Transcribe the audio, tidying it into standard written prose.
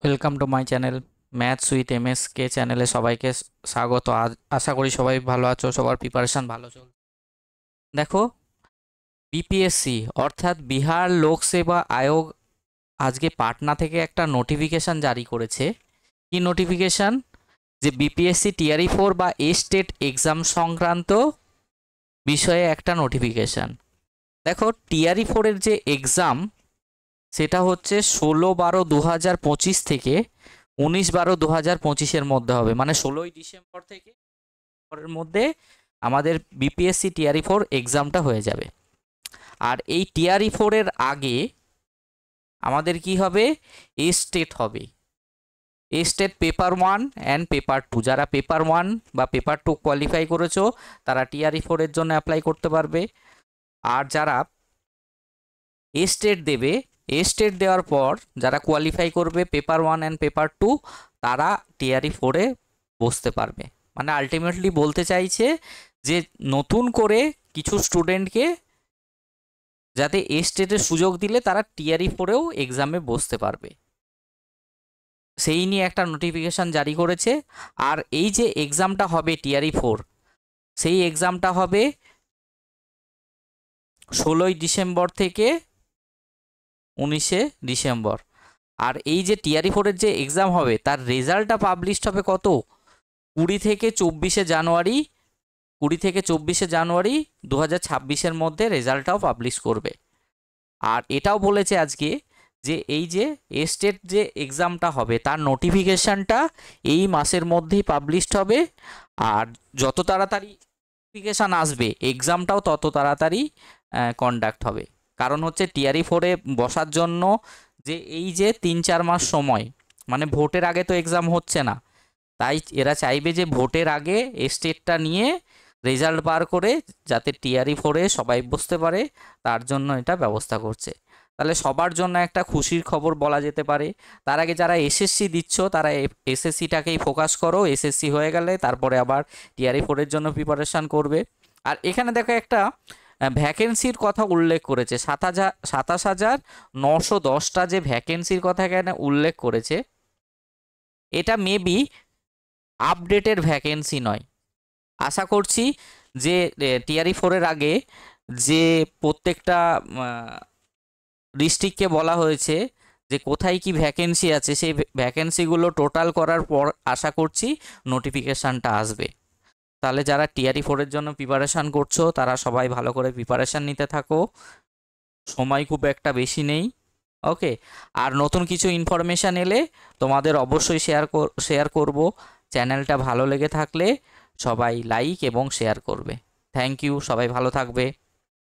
Welcome to my channel maths with M S চ্যানেলে সবাইকে স্বাগত। আশা করি সবাই ভালো আছো, সবার প্রিপারেশন ভালো চলছে। দেখো, বিপিএসসি অর্থাৎ বিহার লোক সেবা আয়োগ আজকে পাটনা থেকে একটা নোটিফিকেশন জারি করেছে। কি নোটিফিকেশন? যে বিপিএসসি টিআরই 4 বা স্টেট এক্সাম সংক্রান্ত বিষয়ে একটা নোটিফিকেশন। দেখো, টিআরই 4 যে এক্সাম সেটা হচ্ছে 16/12/2025 থেকে 19/12/2025 মধ্যে হবে, মানে 16ই ডিসেম্বর থেকে পরের মধ্যে আমাদের বিপিএসসি টিআরই 4 এক্সামটা হয়ে যাবে। আর এই টিআরই 4 আগে আমাদের কি হবে? স্টেট হবে। State paper 1 and paper 2। যারা পেপার 1 বা পেপার 2 কোয়ালিফাই করেছো তারা টিআরই 4 জন্য অ্যাপ্লাই করতে পারবে। আর যারা স্টেট দেবে, স্টেট দেওয়ার পর যারা কোয়ালিফাই করবে পেপার 1 অ্যান্ড পেপার 2 তারা টিআরই 4 বসতে পারবে। মানে আলটিমেটলি বলতে চাইছে যে নতুন করে কিছু স্টুডেন্টকে যাতে স্টেটের সুযোগ দিলে তারা টিআরই 4 এক্সামে বসতে পারবে, সেই নিয়ে একটা নোটিফিকেশান জারি করেছে। আর এই যে এক্সামটা হবে টিআরই 4, সেই এক্সামটা হবে 16ই ডিসেম্বর থেকে 19শে ডিসেম্বর। আর এই যে টিআরই 4 যে এক্সাম হবে তার রেজাল্টটা পাবলিশড হবে কত? 20 থেকে 24 জানুয়ারি। 20 থেকে 24 জানুয়ারি 2026 মধ্যে রেজাল্টটাও পাবলিশ করবে। আর এটাও বলেছে আজকে যে এই যে স্টেট যে এক্সামটা হবে তার নোটিফিকেশানটা এই মাসের মধ্যেই পাবলিশড হবে। আর যত তাড়াতাড়ি নোটিফিকেশান আসবে এক্সামটাও তত তাড়াতাড়ি কন্ডাক্ট হবে। কারণ হচ্ছে টিআরই 4 বসার জন্য যে এই যে 3-4 মাস সময়, মানে ভোটের আগে তো এক্সাম হচ্ছে না, তাই এরা চাইবে যে ভোটের আগে স্টেটটা নিয়ে রেজাল্ট বার করে যাতে টিআরই 4 সবাই বসতে পারে, তার জন্য এটা ব্যবস্থা করছে। তাহলে সবার জন্য একটা খুশির খবর বলা যেতে পারে। তার আগে যারা এসএসসি দিচ্ছ তারা এসএসসিটাকেই ফোকাস করো, এসএসসি হয়ে গেলে তারপরে আবার টিআরই 4 জন্য প্রিপারেশান করবে। আর এখানে দেখো একটা ভ্যাকেন্সির কথা উল্লেখ করেছে, 27,910টা যে ভ্যাকেন্সির কথা এখানে উল্লেখ করেছে, এটা মেবি আপডেটের ভ্যাকেন্সি নয়। আশা করছি যে টিআরই 4 আগে যে প্রত্যেকটা ডিস্ট্রিক্টকে বলা হয়েছে যে কোথায় কি ভ্যাকেন্সি আছে, সেই ভ্যাকেন্সিগুলো টোটাল করার পর আশা করছি নোটিফিকেশানটা আসবে। তাহলে যারা টিআরই 4 জন্য প্রিপারেশান করছো তারা সবাই ভালো করে প্রিপারেশান নিতে থাকো, সময় খুব একটা বেশি নেই। ওকে, আর নতুন কিছু ইনফরমেশান এলে তোমাদের অবশ্যই শেয়ার করব। চ্যানেলটা ভালো লেগে থাকলে সবাই লাইক এবং শেয়ার করবে। থ্যাংক ইউ, সবাই ভালো থাকবে।